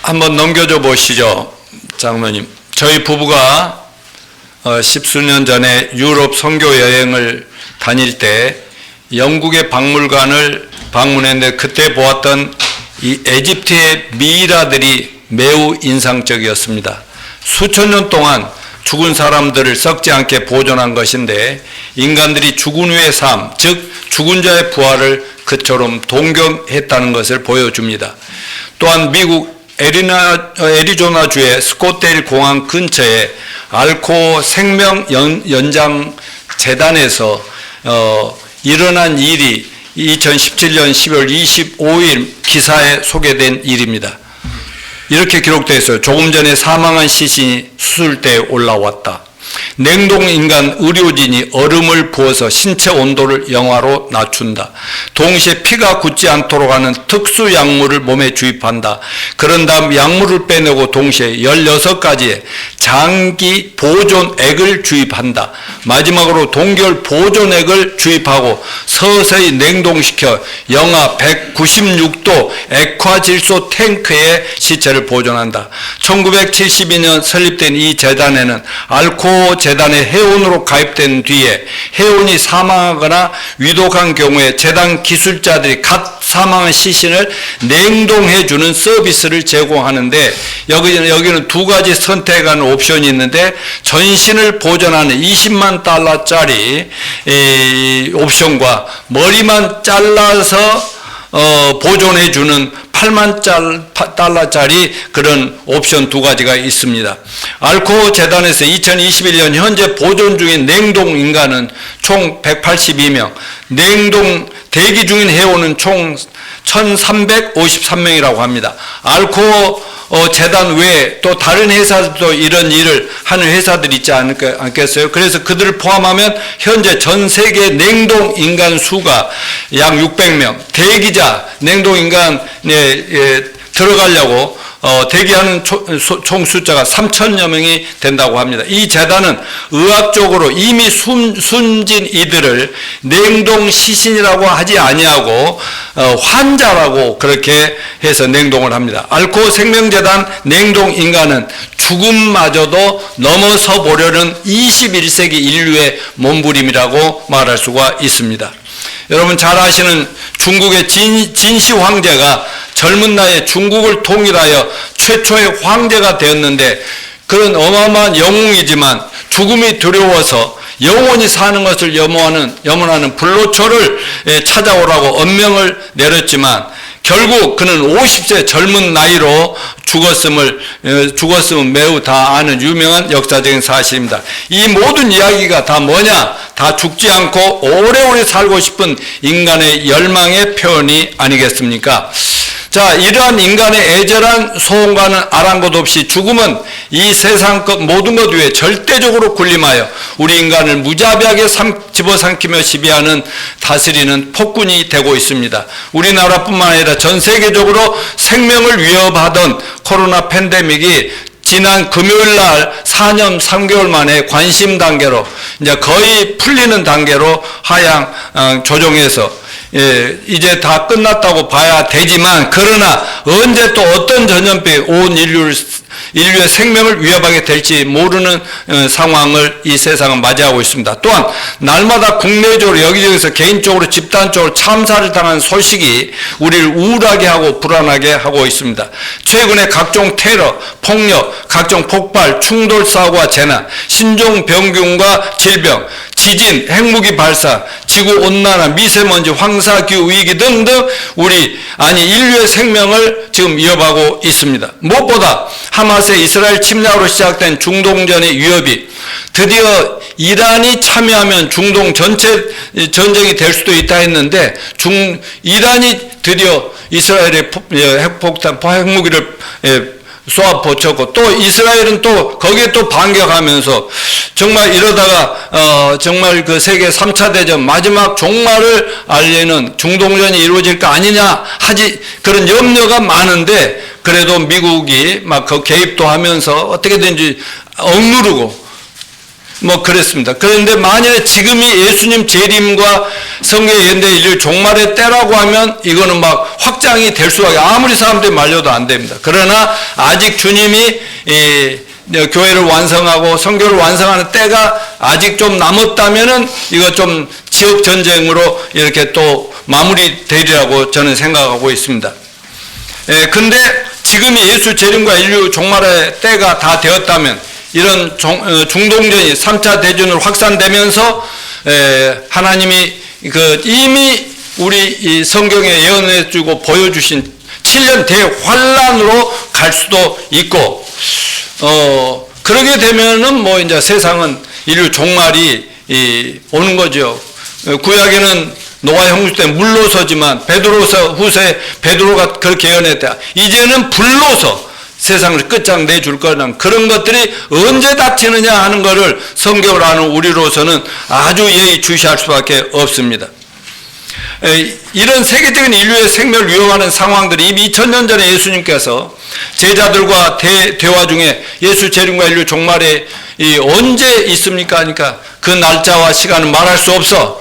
한번 넘겨줘 보시죠, 장로님. 저희 부부가 십수년 전에 유럽 선교 여행을 다닐 때 영국의 박물관을 방문했는데 그때 보았던 이 에집트의 미이라들이 매우 인상적이었습니다. 수천 년 동안 죽은 사람들을 썩지 않게 보존한 것인데 인간들이 죽은 후의 삶, 즉 죽은 자의 부활을 그처럼 동경했다는 것을 보여줍니다. 또한 미국 애리조나주의 스콧데일 공항 근처에 알코 생명 연장 재단에서 일어난 일이 2017년 12월 25일 기사에 소개된 일입니다. 이렇게 기록되어 있어요. 조금 전에 사망한 시신이 수술대에 올라왔다. 냉동인간 의료진이 얼음을 부어서 신체 온도를 영하로 낮춘다. 동시에 피가 굳지 않도록 하는 특수 약물을 몸에 주입한다. 그런 다음 약물을 빼내고 동시에 16가지의 장기 보존액을 주입한다. 마지막으로 동결 보존액을 주입하고 서서히 냉동시켜 영하 196도 액화질소 탱크에 시체를 보존한다. 1972년 설립된 이 재단에는 알코 재단의 회원으로 가입된 뒤에 회원이 사망하거나 위독한 경우에 재단 기술자들이 갓 사망한 시신을 냉동해주는 서비스를 제공하는데 여기는 두 가지 선택하는 옵션이 있는데 전신을 보존하는 20만 달러짜리 옵션과 머리만 잘라서 보존해주는 8만 달러짜리 그런 옵션 두 가지가 있습니다. 알코 재단에서 2021년 현재 보존 중인 냉동 인간은 총 182명, 냉동 대기 중인 회원은 총 1353명이라고 합니다. 알코 재단 외에 또 다른 회사들도 이런 일을 하는 회사들이 있지 않겠어요? 그래서 그들을 포함하면 현재 전 세계 냉동 인간 수가 약 600명, 대기자 냉동 인간에 들어가려고 대기하는 총 숫자가 3천여 명이 된다고 합니다. 이 재단은 의학적으로 이미 숨진 이들을 냉동 시신이라고 하지 아니하고 환자라고 그렇게 해서 냉동을 합니다. 알코 생명재단 냉동 인간은 죽음마저도 넘어서 보려는 21세기 인류의 몸부림이라고 말할 수가 있습니다. 여러분 잘 아시는 중국의 진시 황제가 젊은 나이에 중국을 통일하여 최초의 황제가 되었는데 그런 어마어마한 영웅이지만 죽음이 두려워서 영원히 사는 것을 염원하는 불로초를 찾아오라고 언명을 내렸지만 결국 그는 50세 젊은 나이로 죽었음은 매우 다 아는 유명한 역사적인 사실입니다. 이 모든 이야기가 다 뭐냐? 다 죽지 않고 오래오래 살고 싶은 인간의 열망의 표현이 아니겠습니까? 자, 이러한 인간의 애절한 소원과는 아랑곳 없이 죽음은 이 세상 것 모든 것 위에 절대적으로 군림하여 우리 인간을 무자비하게 집어삼키며 지배하는 다스리는 폭군이 되고 있습니다. 우리나라뿐만 아니라 전 세계적으로 생명을 위협하던 코로나 팬데믹이 지난 금요일 날 4년 3개월 만에 관심 단계로 이제 거의 풀리는 단계로 하향 조정해서 이제 다 끝났다고 봐야 되지만 그러나 언제 또 어떤 전염병이 온 인류의 생명을 위협하게 될지 모르는 상황을 이 세상은 맞이하고 있습니다. 또한 날마다 국내적으로 여기저기서 개인적으로 집단적으로 참사를 당한 소식이 우리를 우울하게 하고 불안하게 하고 있습니다. 최근에 각종 테러, 폭력, 각종 폭발, 충돌 사고와 재난, 신종병균과 질병, 지진, 핵무기 발사, 지구온난화, 미세먼지, 황사기후 위기 등등 인류의 생명을 지금 위협하고 있습니다. 무엇보다 하마스의 이스라엘 침략으로 시작된 중동전의 위협이 드디어 이란이 참여하면 중동 전체 전쟁이 될 수도 있다 했는데 이란이 드디어 이스라엘의 핵무기를 쏘아붙였고 또 이스라엘은 또 거기에 또 반격하면서 정말 이러다가 정말 그 세계 3차 대전 마지막 종말을 알리는 중동전이 이루어질 거 아니냐 그런 염려가 많은데 그래도 미국이 막 그 개입도 하면서 어떻게든지 억누르고 뭐 그랬습니다. 그런데 만약에 지금이 예수님 재림과 성경의 연대 인류 종말의 때라고 하면 이거는 막 확장이 될 수밖에, 아무리 사람들이 말려도 안 됩니다. 그러나 아직 주님이 교회를 완성하고 성교를 완성하는 때가 아직 좀 남았다면은 이거 좀 지역 전쟁으로 이렇게 또 마무리되리라고 저는 생각하고 있습니다. 근데 지금이 예수 재림과 인류 종말의 때가 다 되었다면 이런 중동전이 3차 대전으로 확산되면서 하나님이 이미 우리 이 성경에 예언해 주고 보여주신 7년 대환란으로 갈 수도 있고, 그러게 되면은 뭐 이제 세상은 인류 종말이 오는 거죠. 구약에는 노아 형수 때 물로서지만 베드로서 후세 베드로가 그렇게 예언했다. 이제는 불로서 세상을 끝장내줄 거라는 그런 것들이 언제 닥치느냐 하는 것을 성경을 아는 우리로서는 아주 예의주시할 수밖에 없습니다. 이런 세계적인 인류의 생명을 위협하는 상황들이 이미 2000년 전에 예수님께서 제자들과 대화 중에 예수 재림과 인류 종말에 언제 있습니까? 하니까 그 날짜와 시간은 말할 수 없어.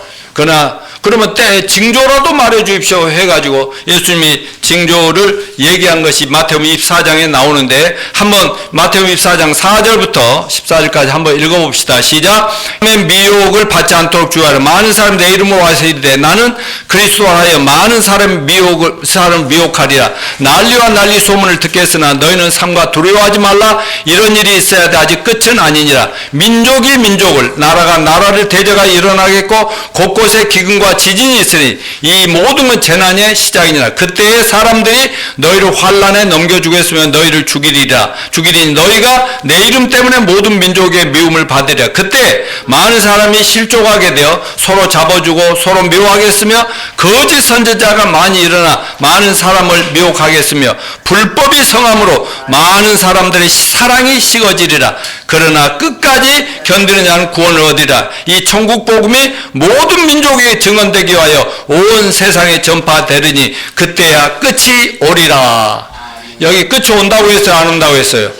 그러면 징조라도 말해 주십시오 해가지고 예수님이 징조를 얘기한 것이 마태복음 24장에 나오는데, 한번 마태복음 24장 4절부터 14절까지 한번 읽어봅시다. 시작. 미혹을 받지 않도록 주의하라. 많은 사람이 내 이름으로 와서 이르되 나는 그리스도라 하여 많은 사람 미혹하리라. 난리와 난리 소문을 듣겠으나 너희는 삼가 두려워하지 말라. 이런 일이 있어야 돼. 아직 끝은 아니니라. 민족이 민족을, 나라가 나라를 대적하여 일어나겠고 곳곳에 기근과 지진이 있으니 이 모든 건 재난의 시작이니라. 그때에 사람들이 너희를 환난에 넘겨주겠으며 너희를 죽이리니 너희가 내 이름 때문에 모든 민족의 미움을 받으리라. 그때 많은 사람이 실족하게 되어 서로 잡아주고 서로 미워하겠으며 거짓 선지자가 많이 일어나 많은 사람을 미혹하겠으며 불법이 성함으로 많은 사람들의 사랑이 식어지리라. 그러나 끝까지 견디는 자는 구원을 얻으리라. 이 천국 복음이 모든 민족에게 증언되기 위하여 온 세상에 전파되리니 그때야 끝이 오리라. 여기 끝이 온다고 했어요, 안 온다고 했어요?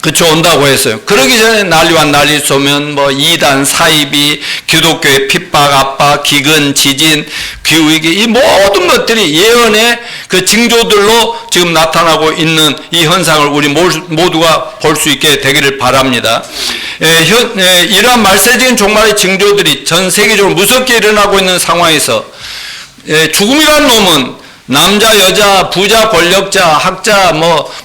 끝이 온다고 했어요. 그러기 전에 난리와 난리 쏘면 뭐 이단, 사이비, 기독교의 핍박, 압박, 기근, 지진, 기후위기, 이 모든 것들이 예언의 그 징조들로 지금 나타나고 있는 이 현상을 우리 모두가 볼 수 있게 되기를 바랍니다. 이러한 말세적인 종말의 징조들이 전 세계적으로 무섭게 일어나고 있는 상황에서 죽음이라는 놈은 남자, 여자, 부자, 권력자, 학자,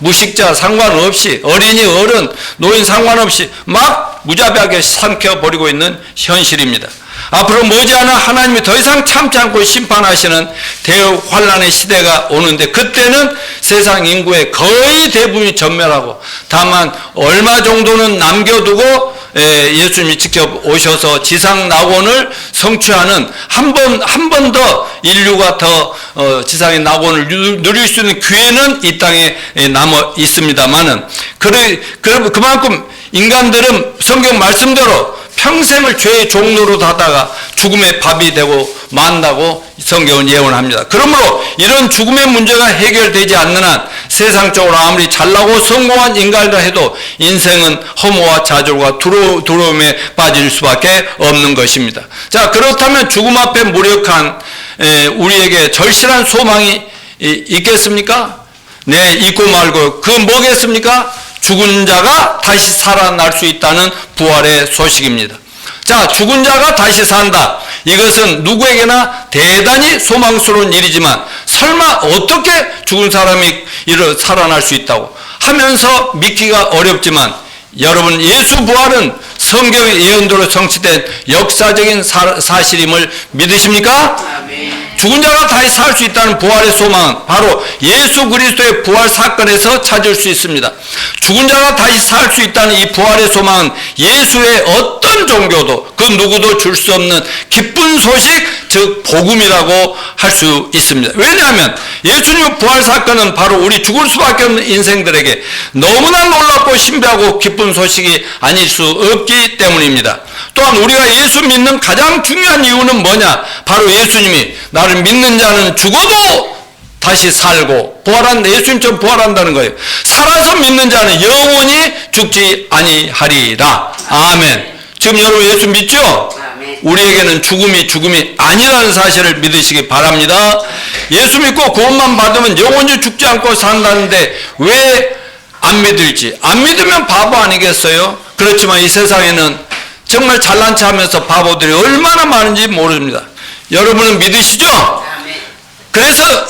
무식자 상관없이, 어린이, 어른, 노인 상관없이 막 무자비하게 삼켜버리고 있는 현실입니다. 앞으로 머지않아 하나님이 더 이상 참지 않고 심판하시는 대환란의 시대가 오는데, 그때는 세상 인구의 거의 대부분이 전멸하고 다만 얼마 정도는 남겨두고 예수님이 직접 오셔서 지상 낙원을 성취하는 한 번 더 인류가 더 지상의 낙원을 누릴 수 있는 기회는 이 땅에 남아 있습니다만은, 그만큼 인간들은 성경 말씀대로 평생을 죄의 종로로 하다가 죽음의 밥이 되고 만다고 성경은 예언합니다. 그러므로 이런 죽음의 문제가 해결되지 않는 한 세상적으로 아무리 잘나고 성공한 인간이라 해도 인생은 허무와 좌절과 두려움에 빠질 수밖에 없는 것입니다. 자, 그렇다면 죽음 앞에 무력한 우리에게 절실한 소망이 있겠습니까? 네, 있고 말고. 그 뭐겠습니까? 죽은 자가 다시 살아날 수 있다는 부활의 소식입니다. 자, 죽은 자가 다시 산다. 이것은 누구에게나 대단히 소망스러운 일이지만, 설마 어떻게 죽은 사람이 살아날 수 있다고 하면서 믿기가 어렵지만, 여러분, 예수 부활은 성경의 예언대로 성취된 역사적인 사실임을 믿으십니까? 아멘. 죽은 자가 다시 살 수 있다는 부활의 소망은 바로 예수 그리스도의 부활 사건에서 찾을 수 있습니다. 죽은 자가 다시 살 수 있다는 이 부활의 소망은 예수의 어떤 종교도 그 누구도 줄 수 없는 기쁜 소식, 즉 복음이라고 할 수 있습니다. 왜냐하면 예수님의 부활 사건은 바로 우리 죽을 수밖에 없는 인생들에게 너무나 놀랍고 신비하고 기쁜 소식이 아닐 수 없기 때문입니다. 또한 우리가 예수 믿는 가장 중요한 이유는 뭐냐? 바로 예수님이 나를 믿는 자는 죽어도 다시 살고 예수님처럼 부활한다는 거예요. 살아서 믿는 자는 영원히 죽지 아니하리라. 아멘. 지금 여러분 예수 믿죠? 아멘. 우리에게는 죽음이 아니라는 사실을 믿으시기 바랍니다. 예수 믿고 구원만 받으면 영원히 죽지 않고 산다는데 왜 안 믿을지? 안 믿으면 바보 아니겠어요? 그렇지만 이 세상에는 정말 잘난 체 하면서 바보들이 얼마나 많은지 모릅니다. 여러분은 믿으시죠? 아멘. 그래서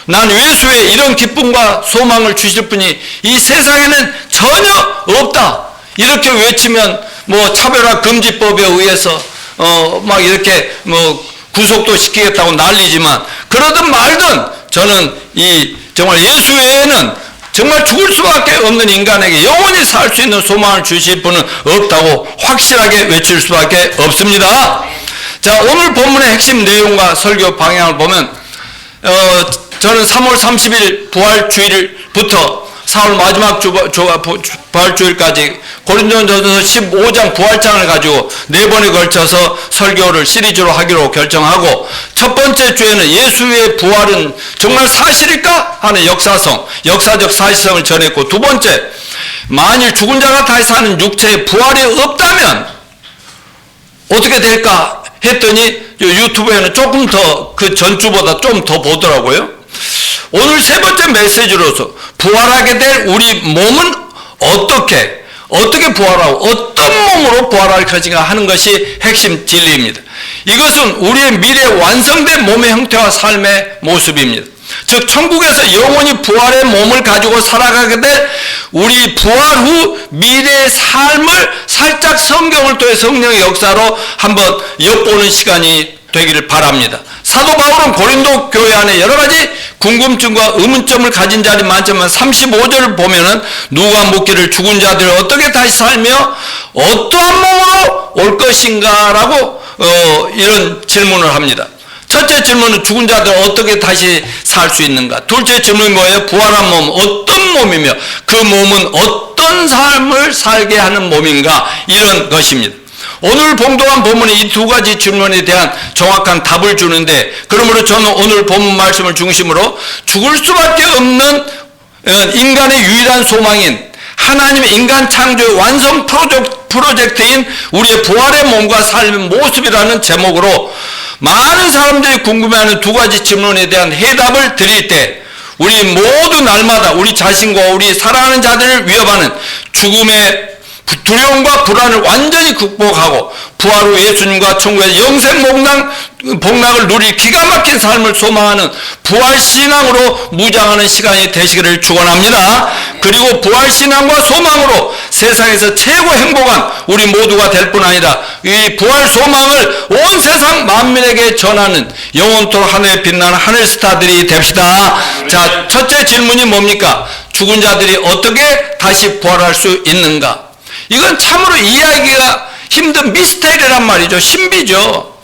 난 예수의 이런 기쁨과 소망을 주실 분이 이 세상에는 전혀 없다. 이렇게 외치면 뭐 차별화 금지법에 의해서 막 이렇게 뭐 구속도 시키겠다고 난리지만 그러든 말든 저는 정말 예수 외에는 정말 죽을 수밖에 없는 인간에게 영원히 살 수 있는 소망을 주실 분은 없다고 확실하게 외칠 수밖에 없습니다. 자, 오늘 본문의 핵심 내용과 설교 방향을 보면 저는 3월 30일 부활주일부터 4월 마지막 부활주일까지 고린도전서 15장 부활장을 가지고 4번에 걸쳐서 설교를 시리즈로 하기로 결정하고 첫 번째 주에는 예수의 부활은 정말 사실일까 하는 역사적 사실성을 전했고 두 번째, 만일 죽은 자가 다시 사는 육체의 부활이 없다면 어떻게 될까 했더니 유튜브에는 조금 더 그 전주보다 좀 더 보더라고요. 오늘 세 번째 메시지로서 부활하게 될 우리 몸은 어떻게 부활하고 어떤 몸으로 부활할 것인가 하는 것이 핵심 진리입니다. 이것은 우리의 미래 완성된 몸의 형태와 삶의 모습입니다. 즉 천국에서 영원히 부활의 몸을 가지고 살아가게 될 우리 부활 후 미래의 삶을 살짝 성경을 통해 성령의 역사로 한번 엿보는 시간이 되기를 바랍니다. 사도 바울은 고린도 교회 안에 여러 가지 궁금증과 의문점을 가진 자리 많지만 35절을 보면은 누가 묻기를 죽은 자들을 어떻게 다시 살며 어떠한 몸으로 올 것인가라고 이런 질문을 합니다. 첫째 질문은 죽은 자들 어떻게 다시 살 수 있는가? 둘째 질문은 뭐예요? 부활한 몸 어떤 몸이며 그 몸은 어떤 삶을 살게 하는 몸인가? 이런 것입니다. 오늘 봉독한 본문이 이 두 가지 질문에 대한 정확한 답을 주는데 그러므로 저는 오늘 본문 말씀을 중심으로 죽을 수밖에 없는 인간의 유일한 소망인 하나님의 인간 창조의 완성 프로젝트인 우리의 부활의 몸과 삶의 모습이라는 제목으로 많은 사람들이 궁금해하는 두 가지 질문에 대한 해답을 드릴 때 우리 모두 날마다 우리 자신과 우리 사랑하는 자들을 위협하는 죽음의 두려움과 불안을 완전히 극복하고 부활 후 예수님과 천국의 영생 복락을 누릴 기가 막힌 삶을 소망하는 부활신앙으로 무장하는 시간이 되시기를 축원합니다. 그리고 부활신앙과 소망으로 세상에서 최고 행복한 우리 모두가 될 뿐 아니라 이 부활 소망을 온 세상 만민에게 전하는 영원토록 하늘에 빛나는 하늘 스타들이 됩시다. 자, 첫째 질문이 뭡니까? 죽은 자들이 어떻게 다시 부활할 수 있는가? 이건 참으로 이해하기가 힘든 미스테리란 말이죠. 신비죠.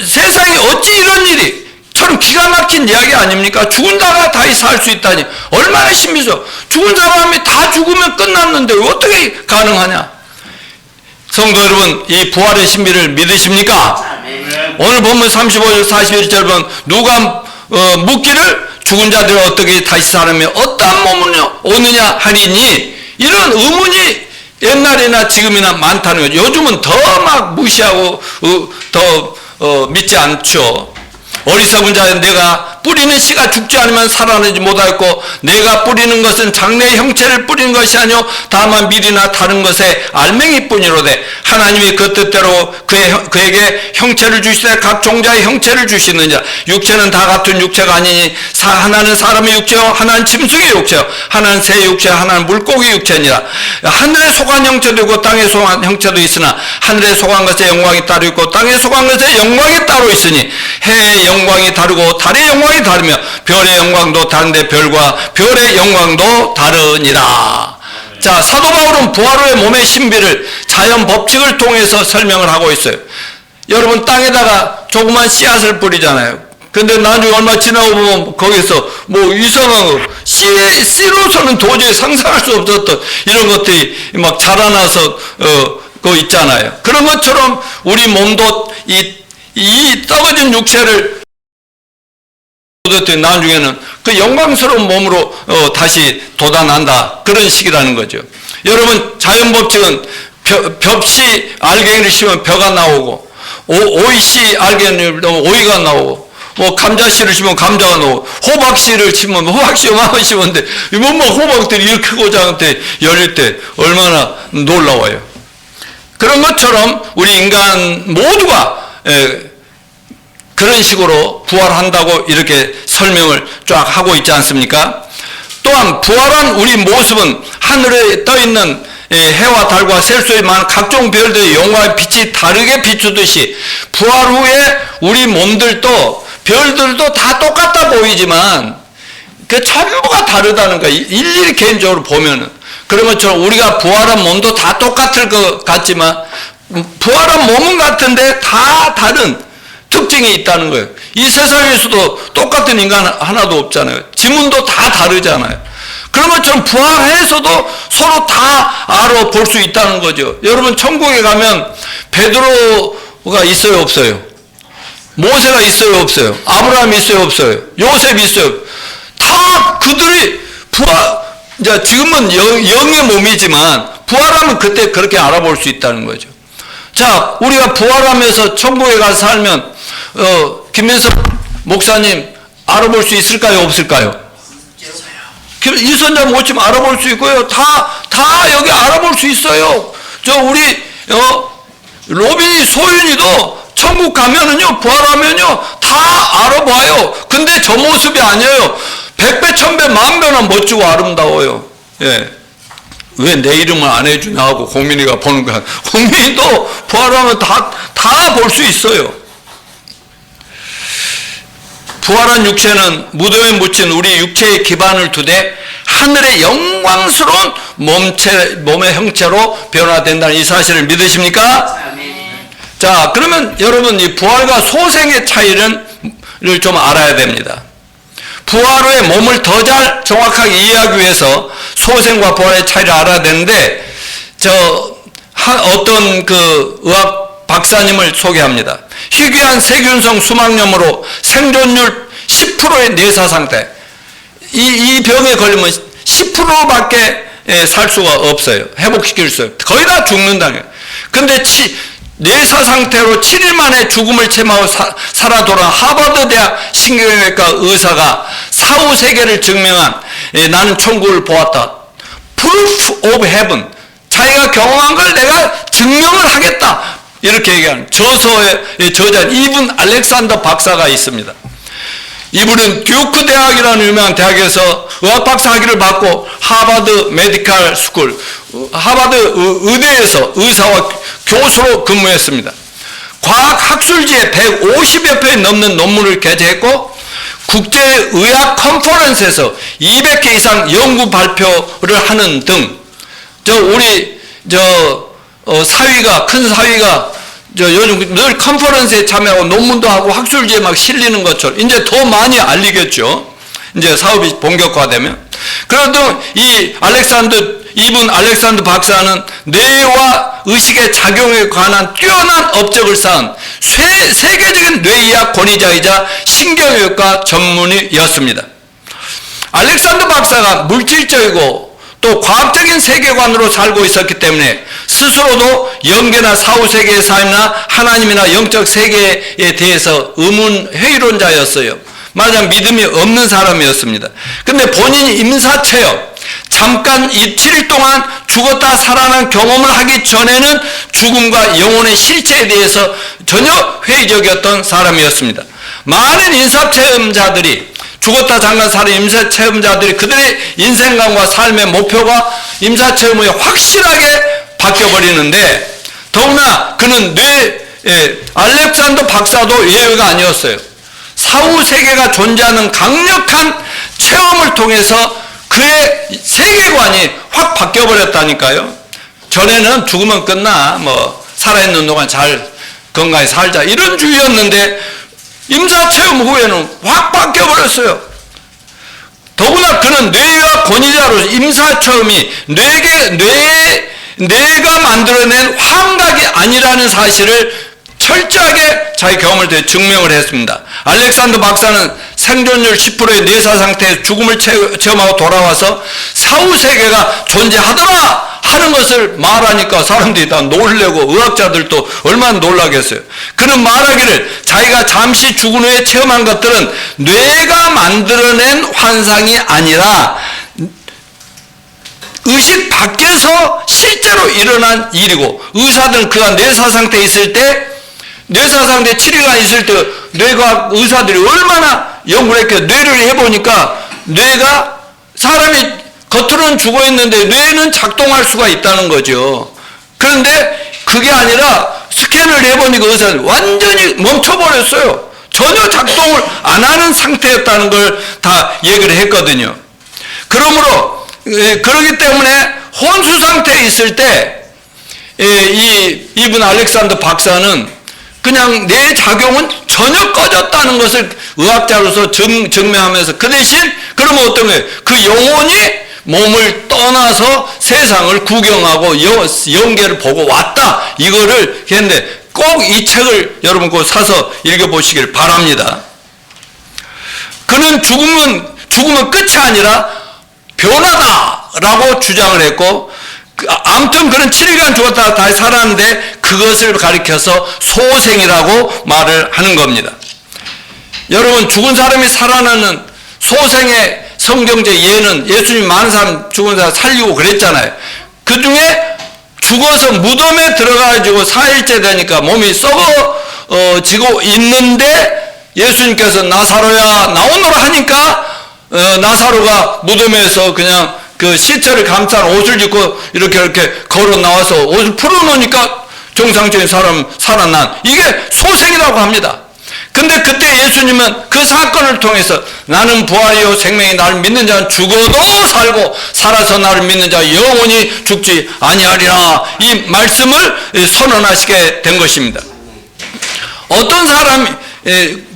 세상에 어찌 이런 일이 저는 기가 막힌 이야기 아닙니까? 죽은 자가 다시 살 수 있다니 얼마나 신비죠. 죽은 사람이 다 죽으면 끝났는데 어떻게 가능하냐? 성도 여러분, 이 부활의 신비를 믿으십니까? 아멘. 오늘 본문 35절 41절 보면 누가 묻기를 죽은 자들을 어떻게 다시 살으며 어떠한 몸으로 오느냐 하리니 이런 의문이 옛날이나 지금이나 많다는 거죠. 요즘은 더 막 무시하고 더 믿지 않죠. 어리석은 자여 내가 뿌리는 씨가 죽지 않으면 살아나지 못하겠고 내가 뿌리는 것은 장래의 형체를 뿌리는 것이 아니요 다만 밀이나 다른 것의 알맹이뿐이로되 하나님이 그 뜻대로 그에게 형체를 주시되 각 종자의 형체를 주시느냐 육체는 다 같은 육체가 아니니 하나는 사람의 육체요 하나는 짐승의 육체요 하나는 새 육체 하나는 물고기 육체니라. 하늘에 속한 형체도 있고 땅에 속한 형체도 있으나 하늘에 속한 것의 영광이 따로 있고 땅에 속한 것의 영광이 따로 있으니 해의 영광이 다르고 달의 영광이 다르며 별의 영광도 다른데 별과 별의 영광도 다르니라. 자, 사도 바울은 부활 후의 몸의 신비를 자연 법칙을 통해서 설명을 하고 있어요. 여러분 땅에다가 조그만 씨앗을 뿌리잖아요. 근데 나중에 얼마 지나고 보면 거기서 뭐 이상한 거 씨로서는 도저히 상상할 수 없었던 이런 것들이 막 자라나서 그거 있잖아요. 그런 것처럼 우리 몸도 이 썩어진 육체를 나중에는 그 영광스러운 몸으로 다시 돋아난다. 그런 식이라는 거죠. 여러분 자연법칙은 벽시 알갱이를 심으면 벼가 나오고, 오이씨 알갱이를 넣으면 오이가 나오고, 뭐 감자씨를 심으면 감자가 나오고, 호박씨를 심으면 호박씨 요만큼 심었는데 뭐 호박들이 이렇게 크고 작은데 열릴 때 얼마나 놀라워요. 그런 것처럼 우리 인간 모두가 그런 식으로 부활한다고 이렇게 설명을 쫙 하고 있지 않습니까? 또한 부활한 우리 모습은 하늘에 떠있는 해와 달과 셀 수 있는 각종 별들의 영광의 빛이 다르게 비추듯이 부활 후에 우리 몸들도 별들도 다 똑같아 보이지만 그 전부가 다르다는 거야. 일일이 개인적으로 보면은. 그런 것처럼 우리가 부활한 몸도 다 똑같을 것 같지만 부활한 몸은 같은데 다 다른 특징이 있다는 거예요. 이 세상에서도 똑같은 인간 하나도 없잖아요. 지문도 다 다르잖아요. 그런 것처럼 부활해서도 서로 다 알아볼 수 있다는 거죠. 여러분 천국에 가면 베드로가 있어요 없어요? 모세가 있어요 없어요? 아브라함이 있어요 없어요? 요셉이 있어요? 다 그들이 이제 지금은 영의 몸이지만 부활하면 그때 그렇게 알아볼 수 있다는 거죠. 자, 우리가 부활하면서 천국에 가서 살면 김민석 목사님 알아볼 수 있을까요 없을까요? 이선자 모치면 알아볼 수 있고요. 다 여기 알아볼 수 있어요. 우리 로빈이 소윤이도 천국 가면은요, 부활하면요, 다 알아봐요. 근데 저 모습이 아니에요. 100배, 1000배, 10,000배나 멋지고 아름다워요. 예. 왜 내 이름을 안 해주냐 하고 공민이가 보는 거야. 공민이도 부활하면 다 볼 수 있어요. 부활한 육체는 무덤에 묻힌 우리 육체의 기반을 두되 하늘의 영광스러운 몸의 형체로 변화된다는 이 사실을 믿으십니까? 자, 그러면 여러분 이 부활과 소생의 차이를 좀 알아야 됩니다. 부활 후에 몸을 더 잘 정확하게 이해하기 위해서 소생과 부활의 차이를 알아야 되는데 어떤 그 의학 박사님을 소개합니다. 희귀한 세균성 수막염으로 생존율 10%의 뇌사 상태. 이 병에 걸리면 10%밖에 살 수가 없어요. 회복시킬 수 없어요. 거의 다 죽는다는 거예요. 근데 뇌사 상태로 7일 만에 죽음을 체험하고 살아 돌아온 하버드 대학 신경외과 의사가 사후 세계를 증명한 나는 천국을 보았다. Proof of Heaven. 자기가 경험한 걸 내가 증명을 하겠다. 이렇게 얘기하는 저서의 저자 이분 알렉산더 박사가 있습니다. 이분은 듀크 대학이라는 유명한 대학에서 의학 박사 학위를 받고 하버드 메디컬 스쿨, 하버드 의대에서 의사와 교수로 근무했습니다. 과학 학술지에 150여 편이 넘는 논문을 게재했고 국제의학 컨퍼런스에서 200개 이상 연구 발표를 하는 등 우리 사위가 큰 사위가 요즘 늘 컨퍼런스에 참여하고 논문도 하고 학술지에 막 실리는 것처럼 이제 더 많이 알리겠죠. 이제 사업이 본격화되면. 그래도 이분 알렉산더 박사는 뇌와 의식의 작용에 관한 뛰어난 업적을 쌓은 세계적인 뇌의학 권위자이자 신경외과 전문의였습니다. 알렉산더 박사가 물질적이고 또 과학적인 세계관으로 살고 있었기 때문에 스스로도 영계나 사후세계의 삶이나 하나님이나 영적 세계에 대해서 의문회의론자였어요. 말하자면 믿음이 없는 사람이었습니다. 근데 본인이 임사체험, 잠깐 7일 동안 죽었다 살아난 경험을 하기 전에는 죽음과 영혼의 실체에 대해서 전혀 회의적이었던 사람이었습니다. 많은 인사체험자들이 죽었다 잠깐 사는 임사체험자들이 그들의 인생관과 삶의 목표가 임사체험 후에 확실하게 바뀌어버리는데 더구나 그는 알렉산더 박사도 예외가 아니었어요. 사후세계가 존재하는 강력한 체험을 통해서 그의 세계관이 확 바뀌어버렸다니까요. 전에는 죽으면 끝나, 살아있는 동안 잘 건강히 살자 이런 주의였는데 임사체험 후에는 확 바뀌어버렸어요. 더구나 그는 뇌의학 권위자로서 임사체험이 뇌가 만들어낸 환각이 아니라는 사실을 철저하게 자기 경험을 통해 증명을 했습니다. 알렉산더 박사는 생존율 10%의 뇌사 상태에서 죽음을 체험하고 돌아와서 사후세계가 존재하더라 하는 것을 말하니까 사람들이 다 놀래고 의학자들도 얼마나 놀라겠어요. 그는 말하기를 자기가 잠시 죽은 후에 체험한 것들은 뇌가 만들어낸 환상이 아니라 의식 밖에서 실제로 일어난 일이고, 의사들은 그가 뇌사 상태에 있을 때, 뇌사 상태 치료가 있을 때 뇌과학 의사들이 얼마나 연구를 했겠어요. 뇌를 해보니까 뇌가 사람이 겉으로는 죽어 있는데 뇌는 작동할 수가 있다는 거죠. 그런데 그게 아니라 스캔을 해보니까 의사는 완전히 멈춰버렸어요. 전혀 작동을 안 하는 상태였다는 걸 다 얘기를 했거든요. 그러므로 그렇기 때문에 혼수 상태에 있을 때 이분 알렉산더 박사는 그냥 뇌 작용은 전혀 꺼졌다는 것을 의학자로서 증명하면서, 그 대신 그러면 어떤 거예요? 그 영혼이 몸을 떠나서 세상을 구경하고 영계를 보고 왔다, 이거를 했는데 꼭 이 책을 여러분 꼭 사서 읽어보시길 바랍니다. 그는 죽음은 끝이 아니라 변화다라고 주장을 했고, 아무튼 그는 7일간 죽었다가 다시 살았는데 그것을 가리켜서 소생이라고 말을 하는 겁니다. 여러분, 죽은 사람이 살아나는 소생의 성경적 예는 예수님 많은 사람 죽은 사람 살리고 그랬잖아요. 그 중에 죽어서 무덤에 들어가가지고 4일째 되니까 몸이 썩어지고 있는데 예수님께서 나사로야 나오너라 하니까 나사로가 무덤에서 그냥 그 시체를 감싼 옷을 입고 이렇게 걸어 나와서 옷을 풀어놓으니까 정상적인 사람 살아난, 이게 소생이라고 합니다. 근데 그때 예수님은 그 사건을 통해서 나는 부활이요 생명이 나를 믿는 자는 죽어도 살고 살아서 나를 믿는 자 영원히 죽지 아니하리라, 이 말씀을 선언하시게 된 것입니다. 어떤 사람이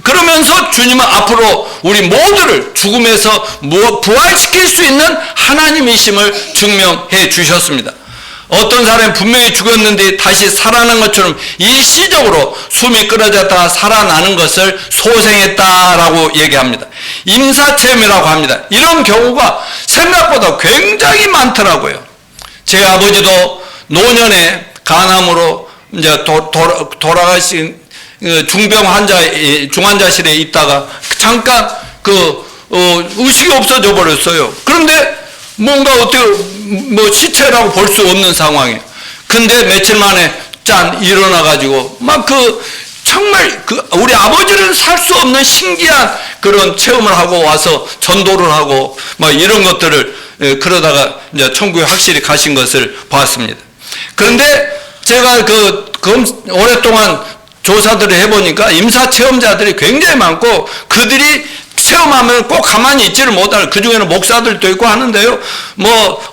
그러면서 주님은 앞으로 우리 모두를 죽음에서 부활시킬 수 있는 하나님이심을 증명해 주셨습니다. 어떤 사람이 분명히 죽었는데 다시 살아난 것처럼 일시적으로 숨이 끊어졌다가 살아나는 것을 소생했다라고 얘기합니다. 임사체험이라고 합니다. 이런 경우가 생각보다 굉장히 많더라고요. 제 아버지도 노년에 간암으로 이제 돌아가신 중병 중환자실에 있다가 잠깐 의식이 없어져 버렸어요. 그런데 뭔가 어떻게 시체라고 볼 수 없는 상황이에요. 근데 며칠 만에 짠 일어나가지고 막 정말 우리 아버지는 살 수 없는 신기한 그런 체험을 하고 와서 전도를 하고 막 이런 것들을 그러다가 이제 천국에 확실히 가신 것을 봤습니다. 그런데 제가 오랫동안 조사들을 해보니까 임사 체험자들이 굉장히 많고, 그들이 체험하면 꼭 가만히 있지를 못할, 그 중에는 목사들도 있고 하는데요.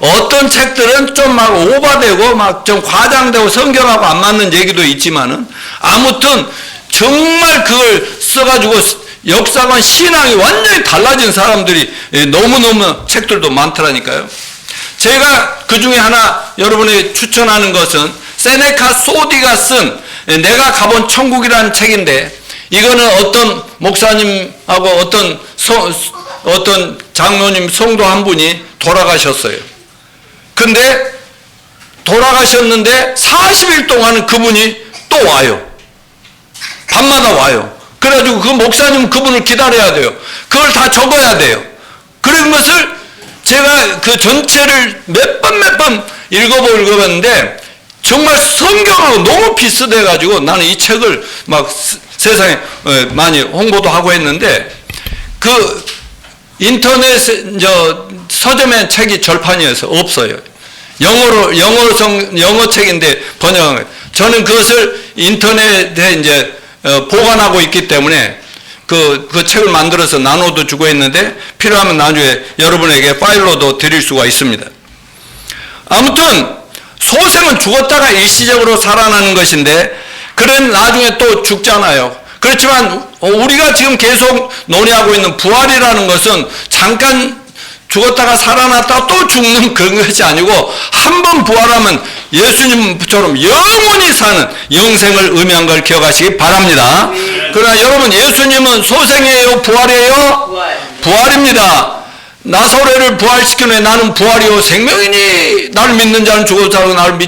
어떤 책들은 좀 막 오바되고 막 좀 과장되고 성경하고 안 맞는 얘기도 있지만은, 아무튼 정말 그걸 써가지고 역사관 신앙이 완전히 달라진 사람들이 너무너무 책들도 많더라니까요. 제가 그 중에 하나 여러분에게 추천하는 것은 세네카 소디가 쓴 내가 가본 천국이라는 책인데, 이거는 어떤 목사님하고 어떤 장로님 성도 한 분이 돌아가셨어요. 근데 돌아가셨는데 40일 동안은 그분이 또 와요. 밤마다 와요. 그래가지고 그 목사님은 그분을 기다려야 돼요. 그걸 다 적어야 돼요. 그런 것을 제가 그 전체를 몇 번 읽어봤는데 정말 성경하고 너무 비슷해가지고 나는 이 책을 막 세상에 많이 홍보도 하고 했는데, 그 인터넷 서점에 책이 절판이어서 없어요. 영어 책인데 번역한 거예요. 저는 그것을 인터넷에 이제 보관하고 있기 때문에 그 책을 만들어서 나눠도 주고 했는데, 필요하면 나중에 여러분에게 파일로도 드릴 수가 있습니다. 아무튼 소생은 죽었다가 일시적으로 살아나는 것인데, 그런 나중에 또 죽잖아요. 그렇지만 우리가 지금 계속 논의하고 있는 부활이라는 것은 잠깐 죽었다가 살아났다가 또 죽는 그런 것이 아니고 한 번 부활하면 예수님처럼 영원히 사는 영생을 의미한 걸 기억하시기 바랍니다. 그러나 여러분, 예수님은 소생이에요? 부활이에요? 부활입니다. 나사로를 부활시킨 후에 나는 부활이요 생명이니 나를 믿는 자는 죽어도 살고 나를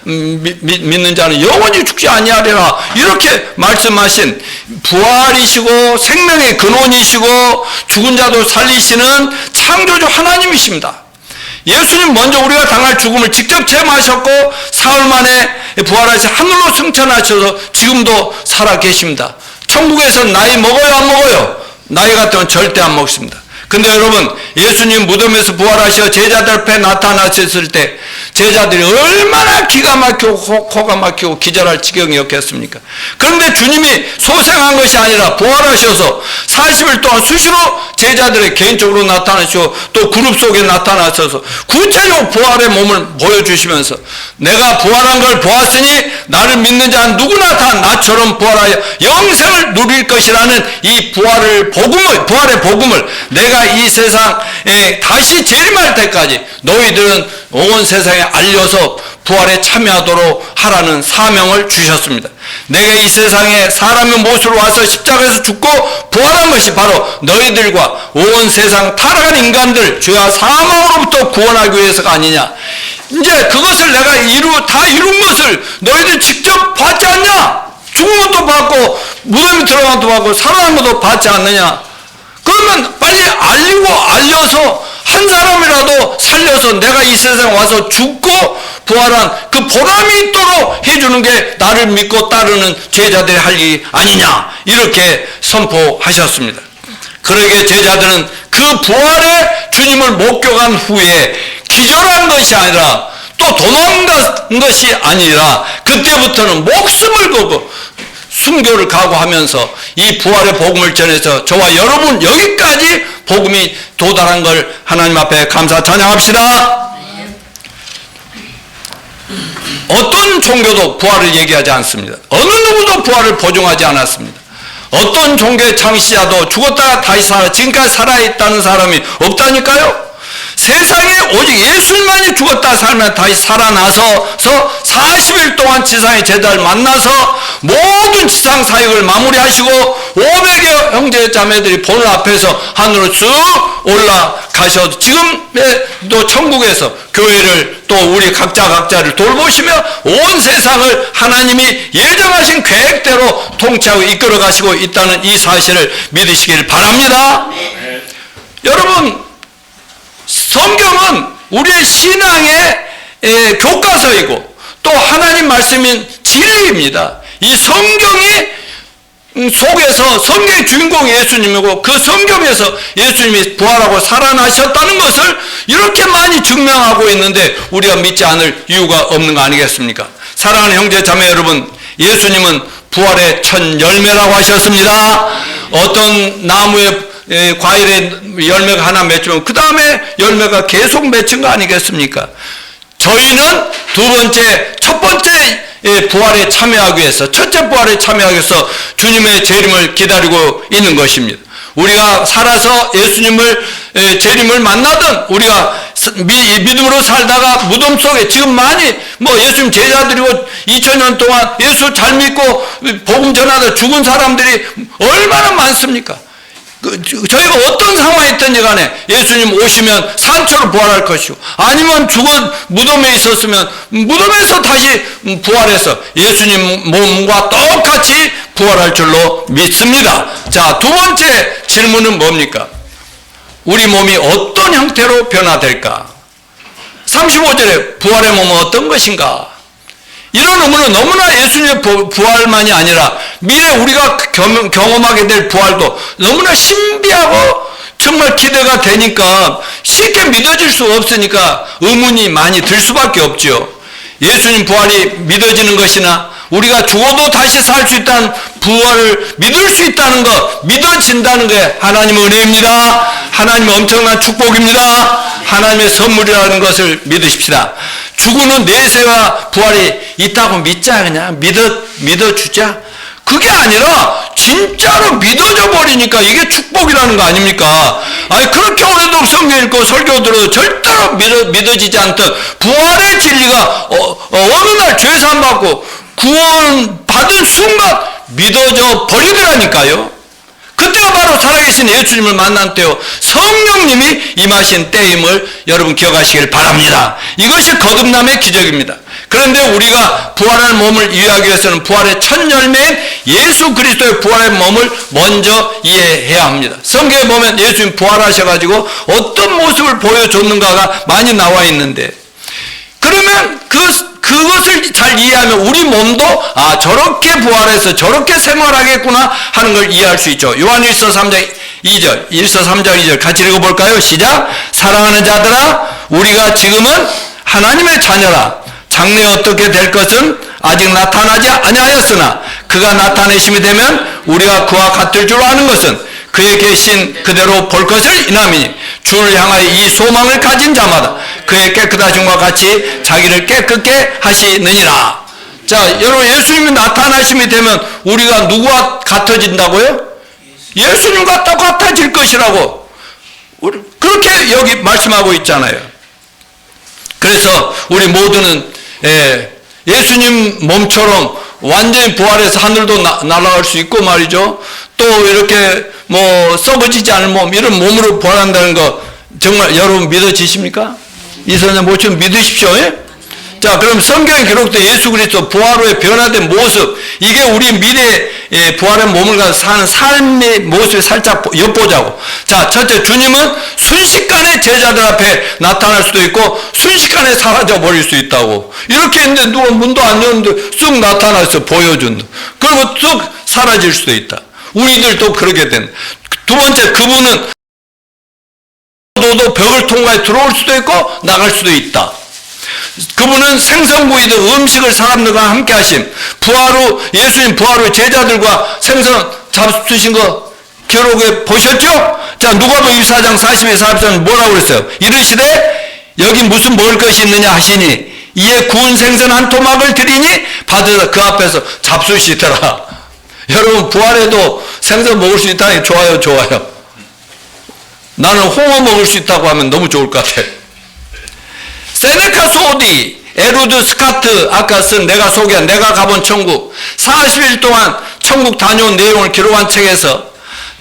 믿는 자는 영원히 죽지 아니하리라, 이렇게 말씀하신 부활이시고 생명의 근원이시고 죽은 자도 살리시는 창조주 하나님이십니다. 예수님 먼저 우리가 당할 죽음을 직접 체험하셨고 사흘 만에 부활하셔 하늘로 승천하셔서 지금도 살아 계십니다. 천국에서 나이 먹어요, 안 먹어요? 나이 같으면 절대 안 먹습니다. 근데 여러분, 예수님 무덤에서 부활하셔 제자들 앞에 나타나셨을 때 제자들이 얼마나 기가 막히고 코가 막히고 기절할 지경이었겠습니까? 그런데 주님이 소생한 것이 아니라 부활하셔서 40일 동안 수시로 제자들의 개인적으로 나타나시고 또 그룹 속에 나타나셔서 구체적으로 부활의 몸을 보여주시면서 내가 부활한 걸 보았으니 나를 믿는 자는 누구나 다 나처럼 부활하여 영생을 누릴 것이라는 이 부활의 복음을 내가 이 세상에 다시 재림할 때까지 너희들은 온 세상에 알려서 부활에 참여하도록 하라는 사명을 주셨습니다. 내가 이 세상에 사람의 모습으로 와서 십자가에서 죽고 부활한 것이 바로 너희들과 온 세상 타락한 인간들 죄와 사망으로부터 구원하기 위해서가 아니냐. 이제 그것을 내가 다 이룬 것을 너희들 직접 봤지 않냐? 죽은 것도 봤고 무덤에 들어간 것도 봤고 살아난 것도 봤지 않느냐? 그러면 빨리 알려서 한 사람이라도 살려서 내가 이 세상에 와서 죽고 부활한 그 보람이 있도록 해주는 게 나를 믿고 따르는 제자들의 할 일이 아니냐, 이렇게 선포하셨습니다. 그러기에 제자들은 그 부활의 주님을 목격한 후에 기절한 것이 아니라 또 도망간 것이 아니라 그때부터는 목숨을 걸고 순교를 각오하면서 이 부활의 복음을 전해서 저와 여러분 여기까지 복음이 도달한 걸 하나님 앞에 감사 찬양합시다. 어떤 종교도 부활을 얘기하지 않습니다. 어느 누구도 부활을 보증하지 않았습니다. 어떤 종교의 창시자도 죽었다가 다시 지금까지 살아있다는 사람이 없다니까요. 세상에 오직 예수님만이 죽었다 살면 다시 살아나서 40일 동안 지상의 제자를 만나서 모든 지상 사역을 마무리하시고 500여 형제 자매들이 보는 앞에서 하늘로 쭉 올라가셔도 지금 또 천국에서 교회를 또 우리 각자를 돌보시며 온 세상을 하나님이 예정하신 계획대로 통치하고 이끌어 가시고 있다는 이 사실을 믿으시길 바랍니다. 여러분, 성경은 우리의 신앙의 교과서이고 또 하나님 말씀인 진리입니다. 이 성경이 속에서 성경의 주인공이 예수님이고 그 성경에서 예수님이 부활하고 살아나셨다는 것을 이렇게 많이 증명하고 있는데 우리가 믿지 않을 이유가 없는 거 아니겠습니까? 사랑하는 형제 자매 여러분, 예수님은 부활의 첫 열매라고 하셨습니다. 어떤 나무에 과일의 열매가 하나 맺히면 그 다음에 열매가 계속 맺힌 거 아니겠습니까? 저희는 첫 번째 부활에 참여하기 위해서, 첫째 부활에 참여하기 위해서 주님의 재림을 기다리고 있는 것입니다. 우리가 살아서 예수님을 재림을 만나든 우리가 믿음으로 살다가 무덤 속에 지금 많이 예수님 제자들이고 2000년 동안 예수 잘 믿고 복음 전하다 죽은 사람들이 얼마나 많습니까? 저희가 어떤 상황에 있든지 간에 예수님 오시면 산처럼 부활할 것이고 아니면 죽은 무덤에 있었으면 무덤에서 다시 부활해서 예수님 몸과 똑같이 부활할 줄로 믿습니다. 자, 두 번째 질문은 뭡니까? 우리 몸이 어떤 형태로 변화될까? 35절에 부활의 몸은 어떤 것인가? 이런 의문은 너무나 예수님의 부활만이 아니라 미래 우리가 경험하게 될 부활도 너무나 신비하고 정말 기대가 되니까 쉽게 믿어질 수 없으니까 의문이 많이 들 수밖에 없죠. 예수님 부활이 믿어지는 것이나 우리가 죽어도 다시 살 수 있다는 부활을 믿을 수 있다는 것, 믿어진다는 게 하나님의 은혜입니다. 하나님의 엄청난 축복입니다. 하나님의 선물이라는 것을 믿으십시다. 죽은 후 내세와 부활이 있다고 믿자, 그냥 믿어주자. 그게 아니라 진짜로 믿어져 버리니까 이게 축복이라는 거 아닙니까? 아니 그렇게 오래도록 성경 읽고 설교 들어도 절대로 믿어지지 않던 부활의 진리가 어느 날 죄산 받고 구원 받은 순간 믿어져 버리더라니까요. 그때가 바로 살아계신 예수님을 만난 때요, 성령님이 임하신 때임을 여러분 기억하시길 바랍니다. 이것이 거듭남의 기적입니다. 그런데 우리가 부활한 몸을 이해하기 위해서는 부활의 첫 열매인 예수 그리스도의 부활의 몸을 먼저 이해해야 합니다. 성경에 보면 예수님 부활하셔가지고 어떤 모습을 보여줬는가가 많이 나와 있는데, 그러면 그것을 잘 이해하면 우리 몸도 저렇게 부활해서 저렇게 생활하겠구나 하는 걸 이해할 수 있죠. 요한일서 3장 2절, 1서 3장 2절 같이 읽어볼까요? 시작. 사랑하는 자들아, 우리가 지금은 하나님의 자녀라. 장래 어떻게 될 것은 아직 나타나지 아니하였으나 그가 나타내심이 되면 우리가 그와 같을 줄 아는 것은 그의 계신 그대로 볼 것을 인함이니, 주를 향하여 이 소망을 가진 자마다 그의 깨끗하심과 같이 자기를 깨끗게 하시느니라. 자, 여러분, 예수님이 나타나심이 되면 우리가 누구와 같아진다고요? 예수님과 똑같아질 것이라고 그렇게 여기 말씀하고 있잖아요. 그래서 우리 모두는 예수님 몸처럼 완전히 부활해서 하늘도 날아갈 수 있고 말이죠. 또 이렇게 썩어지지 않은 몸, 이런 몸으로 부활한다는 거 정말 여러분 믿어지십니까? 이 선생 모처럼 믿으십시오. 예? 자, 그럼 성경에 기록된 예수 그리스도 부활 후에 변화된 모습, 이게 우리 미래 부활한 몸을 가지고 사는 삶의 모습을 살짝 엿보자고. 자, 첫째, 주님은 순식간에 제자들 앞에 나타날 수도 있고 순식간에 사라져 버릴 수 있다고. 이렇게 했는데 누가 문도 안 열었는데 쑥 나타나서 보여준다. 그리고 쑥 사라질 수도 있다. 우리들도 그렇게 된다. 두 번째, 그분은 벽을 통과해 들어올 수도 있고 나갈 수도 있다. 그분은 생선구이도 음식을 사람들과 함께 하심. 부활 후, 예수님 부활 후 제자들과 생선 잡수신 거 기록에 보셨죠? 자, 누가복음 24장 42, 43은 뭐라고 그랬어요? 이르시되 여기 무슨 먹을 것이 있느냐 하시니 이에 구운 생선 한 토막을 드리니 받으라 그 앞에서 잡수시더라. 여러분, 부활해도 생선 먹을 수 있다니 좋아요, 좋아요. 나는 홍어 먹을 수 있다고 하면 너무 좋을 것 같아요. 세네카 소디, 에루드 스카트, 아까 쓴 내가 소개한 내가 가본 천국, 40일 동안 천국 다녀온 내용을 기록한 책에서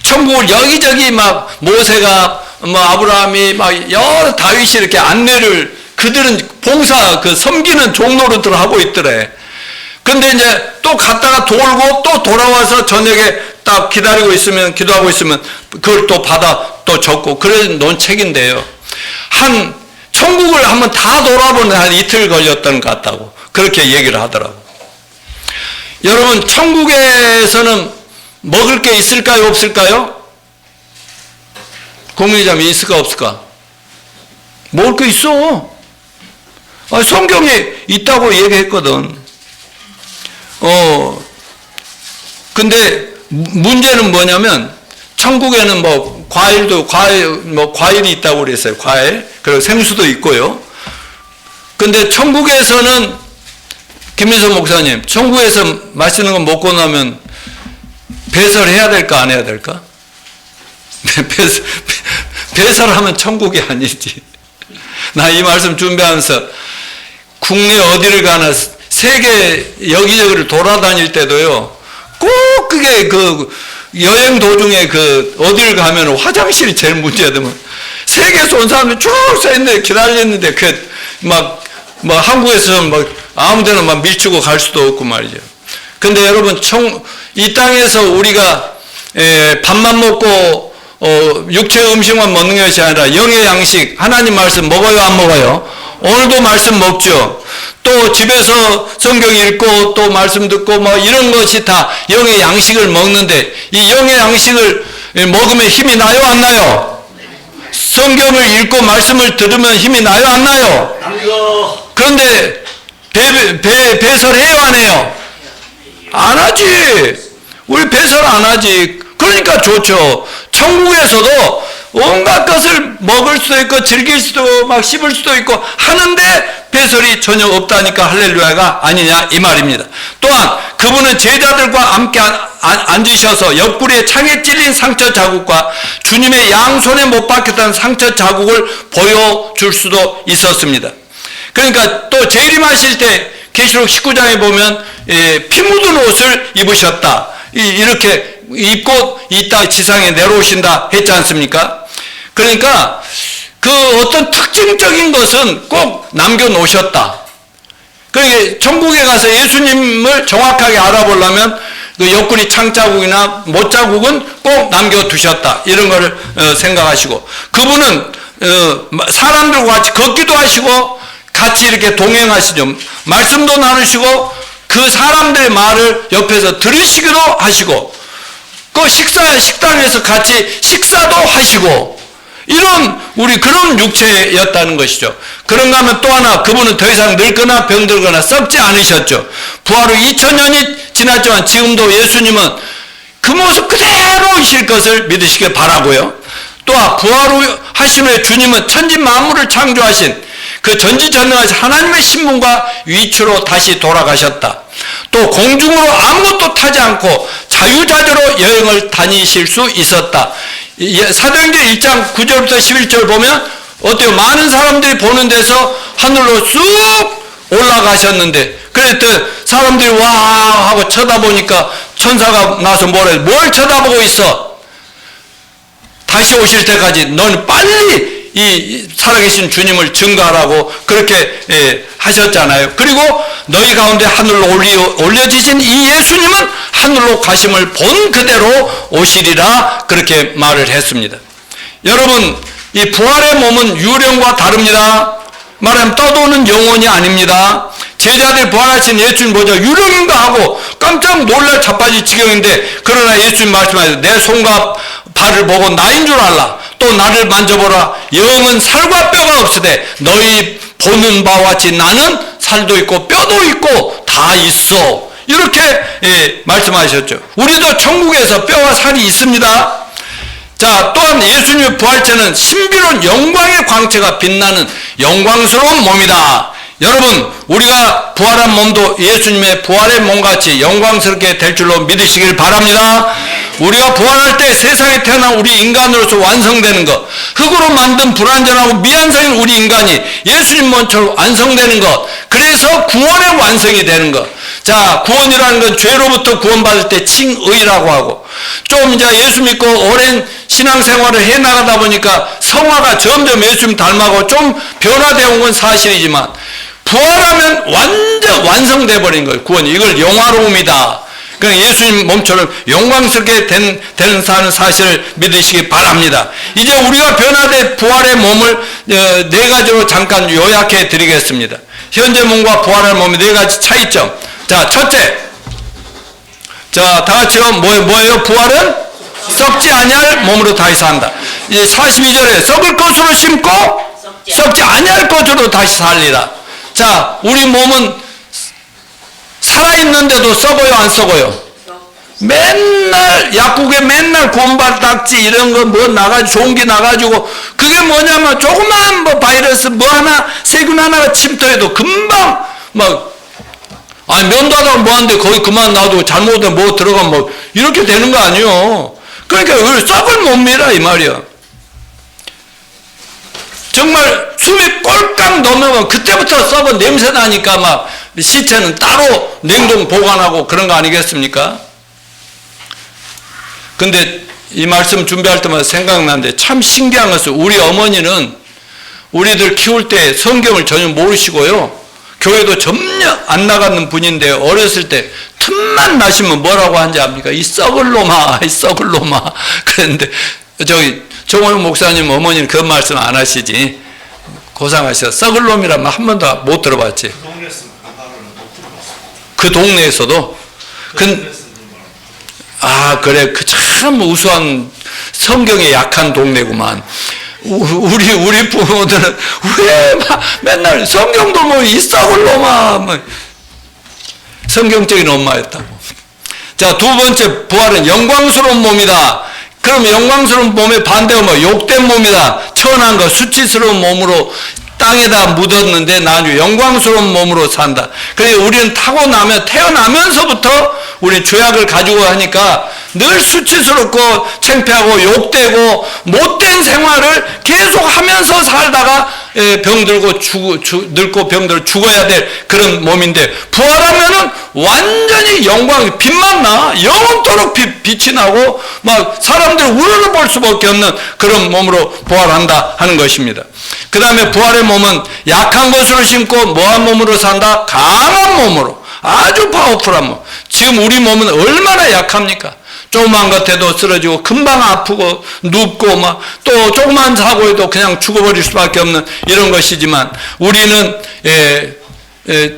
천국을 여기저기 막 모세가 아브라함이 막 여러 다윗이 이렇게 안내를, 그들은 봉사 섬기는 종로로들 하고 있더래. 근데 이제 또 갔다가 돌고 또 돌아와서 저녁에 딱 기다리고 있으면, 기도하고 있으면 그걸 또 받아 또 적고 그래 놓은 책인데요. 천국을 한번 다 돌아보는 한 이틀 걸렸던 것 같다고 그렇게 얘기를 하더라고. 여러분, 천국에서는 먹을 게 있을까요, 없을까요? 국민의장이 있을까, 없을까? 먹을 게 있어. 성경에 있다고 얘기했거든. 근데 문제는 뭐냐면, 천국에는 과일이 있다고 그랬어요. 과일. 그리고 생수도 있고요. 근데 천국에서는, 김민석 목사님, 천국에서 맛있는 거 먹고 나면 배설해야 될까, 안 해야 될까? 배설하면 천국이 아니지. 나 이 말씀 준비하면서 국내 어디를 가나 세계 여기저기를 돌아다닐 때도요, 꼭 그게 여행 도중에 어디를 가면 화장실이 제일 문제가 되면 세계에서 온 사람들이 쭉 서있는데 기다렸는데 한국에서 아무 데나 밀치고 갈 수도 없고 말이죠. 근데 여러분, 이 땅에서 우리가 밥만 먹고 육체 음식만 먹는 것이 아니라 영의 양식, 하나님 말씀 먹어요, 안 먹어요? 오늘도 말씀 먹죠. 또 집에서 성경 읽고 또 말씀 듣고 이런 것이 다 영의 양식을 먹는데, 이 영의 양식을 먹으면 힘이 나요, 안 나요? 성경을 읽고 말씀을 들으면 힘이 나요, 안 나요? 그런데 배설해요, 안 해요? 안 하지. 우리 배설 안 하지. 그러니까 좋죠. 천국에서도 온갖 것을 먹을 수도 있고 즐길 수도 씹을 수도 있고 하는데 우레설이 전혀 없다니까 할렐루야가 아니냐 이 말입니다. 또한 그분은 제자들과 함께 앉으셔서 옆구리에 창에 찔린 상처 자국과 주님의 양손에 못 박혔다는 상처 자국을 보여줄 수도 있었습니다. 그러니까 또 재림하실 때 계시록 19장에 보면 피 묻은 옷을 입으셨다. 이렇게 입고 이 땅 지상에 내려오신다 했지 않습니까? 그러니까 그 어떤 특징적인 것은 꼭 남겨놓으셨다. 그러니까 천국에 가서 예수님을 정확하게 알아보려면 그 옆구리 창자국이나 못자국은 꼭 남겨두셨다. 이런 거를 생각하시고, 그분은 사람들과 같이 걷기도 하시고 같이 이렇게 동행하시죠. 말씀도 나누시고 그 사람들의 말을 옆에서 들으시기도 하시고, 그 식당에서 같이 식사도 하시고, 이런 그런 육체였다는 것이죠. 그런가 하면 또 하나, 그분은 더 이상 늙거나 병들거나 썩지 않으셨죠. 부활 후 2000년이 지났지만 지금도 예수님은 그 모습 그대로이실 것을 믿으시길 바라고요. 또한 부활 후 하신 후에 주님은 천지 만물을 창조하신 그 전지전능하신 하나님의 신분과 위치로 다시 돌아가셨다. 또 공중으로 아무것도 타지 않고 자유자재로 여행을 다니실 수 있었다. 사도행전 1장 9절부터 11절 보면 어때요? 많은 사람들이 보는 데서 하늘로 쑥 올라가셨는데, 그랬더니 사람들이 와 하고 쳐다보니까 천사가 나서 뭘 쳐다보고 있어? 다시 오실 때까지 넌 빨리 이 살아계신 주님을 증거하라고 그렇게 하셨잖아요. 그리고 너희 가운데 하늘로 올려지신 이 예수님은 하늘로 가심을 본 그대로 오시리라 그렇게 말을 했습니다. 여러분, 이 부활의 몸은 유령과 다릅니다. 말하면 떠도는 영혼이 아닙니다. 제자들이 부활하신 예수님 보자 유령인가 하고 깜짝 놀랄 자빠질 지경인데, 그러나 예수님 말씀하셔서 내 손과 발을 보고 나인 줄 알라. 또 나를 만져보라. 영은 살과 뼈가 없으되 너희 보는 바와 같이 나는 살도 있고 뼈도 있고 다 있어. 이렇게 말씀하셨죠. 우리도 천국에서 뼈와 살이 있습니다. 자, 또한 예수님의 부활체는 신비로운 영광의 광채가 빛나는 영광스러운 몸이다. 여러분, 우리가 부활한 몸도 예수님의 부활의 몸같이 영광스럽게 될 줄로 믿으시길 바랍니다. 우리가 부활할 때 세상에 태어난 우리 인간으로서 완성되는 것, 흙으로 만든 불완전하고 미완성인 우리 인간이 예수님 몸처럼 완성되는 것, 그래서 구원의 완성이 되는 것. 자, 구원이라는 건 죄로부터 구원받을 때 칭의라고 하고, 좀 이제 예수 믿고 오랜 신앙생활을 해나가다 보니까 성화가 점점 예수님 닮아가고 좀 변화되어 온 건 사실이지만, 부활하면 완전 완성돼 버린 거예요. 구원이. 이걸 영화로움이다. 그냥 예수님 몸처럼 영광스럽게 되는 사실을 믿으시기 바랍니다. 이제 우리가 변화된 부활의 몸을 네 가지로 잠깐 요약해 드리겠습니다. 현재 몸과 부활의 몸의 네 가지 차이점. 자, 첫째. 자, 다 같이요. 뭐예요? 부활은 썩지 아니할 몸으로 다시 산다. 이제 42절에 썩을 것으로 심고 썩지 아니할 것으로 다시 살리라. 자, 우리 몸은 살아있는데도 썩어요, 안 썩어요? 맨날 약국에 맨날 곰발딱지 이런 거 뭐 나가지고 좋은 게 나가지고, 그게 뭐냐면 조그만 뭐 바이러스 뭐 하나 세균 하나가 침투해도 금방 막, 아니 면도 하다가 뭐 하는데 거기 그만 놔두고 잘못하면 뭐 들어가면 뭐 이렇게 되는 거 아니에요. 그러니까 썩을 몸이라 이 말이야. 정말 숨이 꼴깍 넘으면 그때부터 썩은 냄새 나니까 막 시체는 따로 냉동 보관하고 그런 거 아니겠습니까? 근데 이 말씀 준비할 때마다 생각나는데 참 신기한 것은, 우리 어머니는 우리들 키울 때 성경을 전혀 모르시고요, 교회도 전혀 안 나가는 분인데 어렸을 때 틈만 나시면 뭐라고 하는지 압니까? 이 썩을 놈아, 이 썩을 놈아. 그랬는데 정호영 목사님 어머니는 그 말씀 안 하시지. 고상하셔. 썩을 놈이라면 한 번도 못 들어봤지. 그 동네에서도. 그래. 그 참 우수한 성경에 약한 동네구만. 우리 부모들은 왜 맨날 성경도 뭐 이 썩을 놈아. 뭐. 성경적인 엄마였다고. 자, 두 번째, 부활은 영광스러운 몸이다. 그럼 영광스러운 몸의 반대가 뭐? 욕된 몸이다. 천한 것, 수치스러운 몸으로 땅에다 묻었는데 나중에 영광스러운 몸으로 산다. 그래서 우리는 태어나면서부터 우리 죄악을 가지고 하니까 늘 수치스럽고 창피하고 욕되고 못된 생활을 계속 하면서 살다가 병들고 늙고 병들고 죽어야 될 그런 몸인데, 부활하면은 완전히 영광, 빛만 나, 영원토록 빛이 나고 막 사람들 우러러 볼 수밖에 없는 그런 몸으로 부활한다 하는 것입니다. 그 다음에 부활의 몸은 약한 것으로 심고 뭐한 몸으로 산다? 강한 몸으로, 아주 파워풀한 몸. 지금 우리 몸은 얼마나 약합니까? 조그만 것에도 쓰러지고 금방 아프고 눕고 막 또 조그만 사고에도 그냥 죽어버릴 수밖에 없는 이런 것이지만, 우리는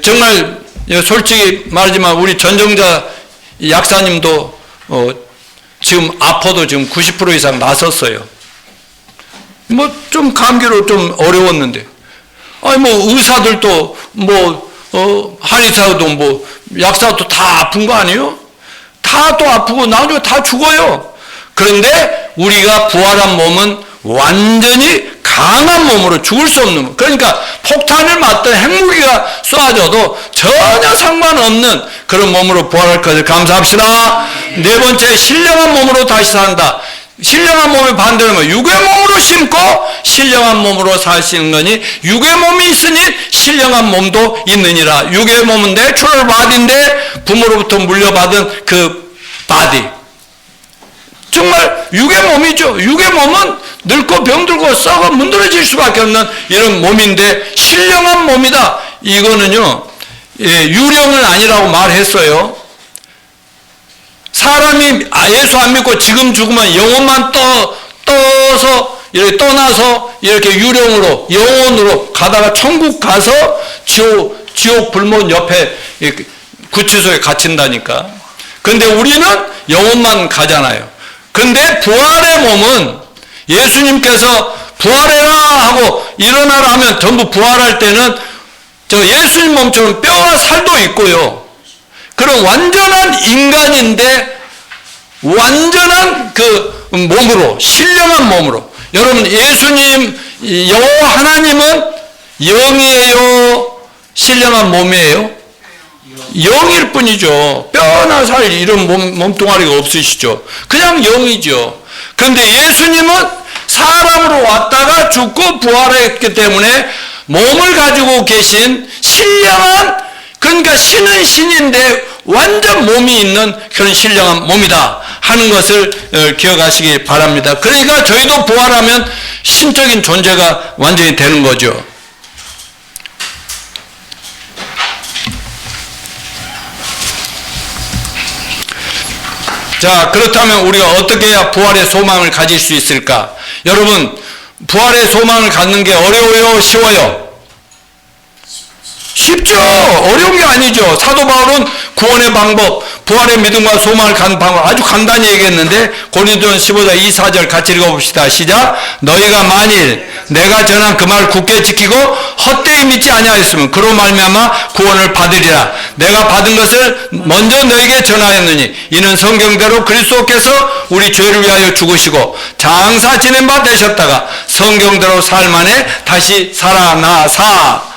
정말 솔직히 말하지만 우리 전정자 약사님도 지금 아파도 지금 90% 이상 나섰어요. 뭐 좀 감기로 좀 어려웠는데, 아니 뭐 의사들도 한의사도 뭐 약사도 다 아픈 거 아니에요? 다 또 아프고 나중에 다 죽어요. 그런데 우리가 부활한 몸은 완전히 강한 몸으로, 죽을 수 없는 몸. 그러니까 폭탄을 맞던 핵무기가 쏘아져도 전혀 상관없는 그런 몸으로 부활할 것을 감사합시다. 네 번째, 신령한 몸으로 다시 산다. 신령한 몸의 반대는 육의 몸으로 심고 신령한 몸으로 사시는 거니, 육의 몸이 있으니 신령한 몸도 있느니라. 육의 몸은 내추럴 바디인데 부모로부터 물려받은 그 바디, 정말 육의 몸이죠. 육의 몸은 늙고 병들고 썩어 문드러질 수밖에 없는 이런 몸인데 신령한 몸이다. 이거는요, 유령은 아니라고 말했어요. 사람이 예수 안 믿고 지금 죽으면 영혼만 떠서 이렇게 떠나서 이렇게 유령으로, 영혼으로 가다가 천국 가서 지옥 불문 옆에 구치소에 갇힌다니까. 근데 우리는 영혼만 가잖아요. 근데 부활의 몸은 예수님께서 부활해라 하고 일어나라 하면 전부 부활할 때는 저 예수님 몸처럼 뼈와 살도 있고요. 그런 완전한 인간인데 완전한 그 몸으로, 신령한 몸으로. 여러분, 예수님, 여호와 하나님은 영이에요? 신령한 몸이에요? 영일 뿐이죠. 뼈나 살 이런 몸뚱아리가 없으시죠. 그냥 영이죠. 그런데 예수님은 사람으로 왔다가 죽고 부활했기 때문에 몸을 가지고 계신 신령한, 그러니까 신은 신인데 완전 몸이 있는 그런 신령한 몸이다 하는 것을 기억하시기 바랍니다. 그러니까 저희도 부활하면 신적인 존재가 완전히 되는 거죠. 자, 그렇다면 우리가 어떻게 해야 부활의 소망을 가질 수 있을까? 여러분, 부활의 소망을 갖는 게 어려워요? 쉬워요? 쉽죠. 어려운 게 아니죠. 사도 바울은 구원의 방법, 부활의 믿음과 소망을 갖는 방법 아주 간단히 얘기했는데, 고린도전 15장 2-4절 같이 읽어봅시다. 시작. 너희가 만일 내가 전한 그 말 굳게 지키고 헛되이 믿지 아니하였으면 그로 말미암아 구원을 받으리라. 내가 받은 것을 먼저 너에게 전하였느니 이는 성경대로 그리스도께서 우리 죄를 위하여 죽으시고 장사 지낸 바 되셨다가 성경대로 삶 안에 다시 살아나사.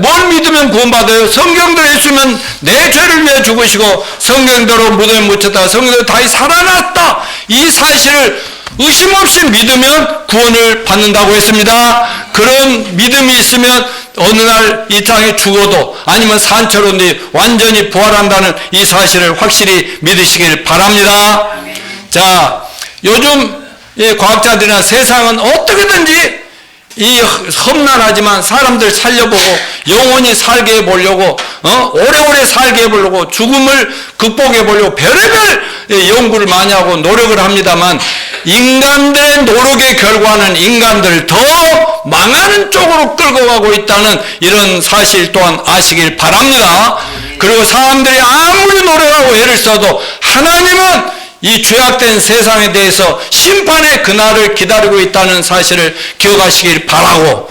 뭘 믿으면 구원받아요? 성경대로 했으면 내 죄를 위해 죽으시고 성경대로 무덤에 묻혔다가 성경대로 다시 살아났다. 이 사실을 의심 없이 믿으면 구원을 받는다고 했습니다. 그런 믿음이 있으면 어느 날 이 땅에 죽어도 아니면 산처럼 완전히 부활한다는 이 사실을 확실히 믿으시길 바랍니다. 자, 요즘 과학자들이나 세상은 어떻게든지 이 험난하지만 사람들 살려보고 영원히 살게 해보려고, 오래오래 살게 해보려고, 죽음을 극복해 보려고 별의별 연구를 많이 하고 노력을 합니다만, 인간들의 노력의 결과는 인간들을 더 망하는 쪽으로 끌고 가고 있다는 이런 사실 또한 아시길 바랍니다. 그리고 사람들이 아무리 노력하고 애를 써도 하나님은 이 죄악된 세상에 대해서 심판의 그날을 기다리고 있다는 사실을 기억하시길 바라고,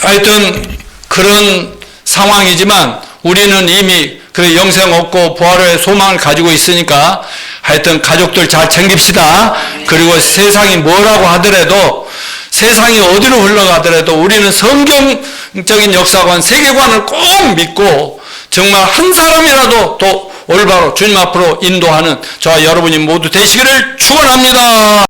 하여튼 그런 상황이지만 우리는 이미 그 영생 없고 부활의 소망을 가지고 있으니까 하여튼 가족들 잘 챙깁시다. 그리고 세상이 뭐라고 하더라도 세상이 어디로 흘러가더라도 우리는 성경적인 역사관, 세계관을 꼭 믿고 정말 한 사람이라도 더 올바로 주님 앞으로 인도하는 저와 여러분이 모두 되시기를 축원합니다.